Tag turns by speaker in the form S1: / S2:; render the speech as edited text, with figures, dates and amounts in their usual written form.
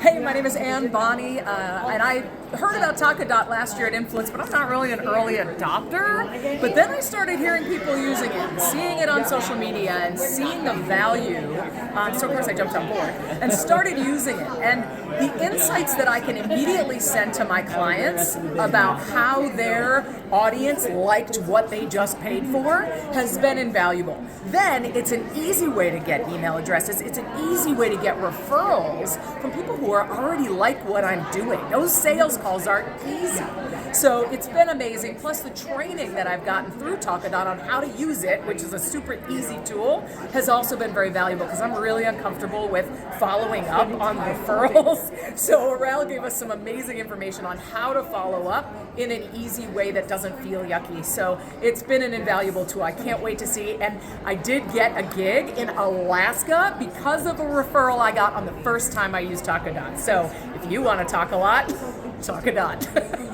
S1: Hey, my name is Bonney, and I heard about Talkadot last year at Influence, but I'm not really an early adopter. But then I started hearing people using it, and seeing it on social media, and seeing the value. So of course I jumped on board and started using it. And the insights that I can immediately send to my clients about how their audience liked what they just paid for has been invaluable. Then it's an easy way to get email addresses. It's an easy way to get referrals from people who are already like what I'm doing. Those sales calls are easy. So it's been amazing. Plus the training that I've gotten through Talkadot on how to use it, which is a super easy tool, has also been very valuable because I'm really uncomfortable with following up on referrals. So Aurel gave us some amazing information on how to follow up in an easy way that doesn't feel yucky. So it's been an invaluable tool. I can't wait to see. And I did get a gig in Alaska because of a referral I got on the first time I used Talkadot. So if you want to talk a lot, Talkadot.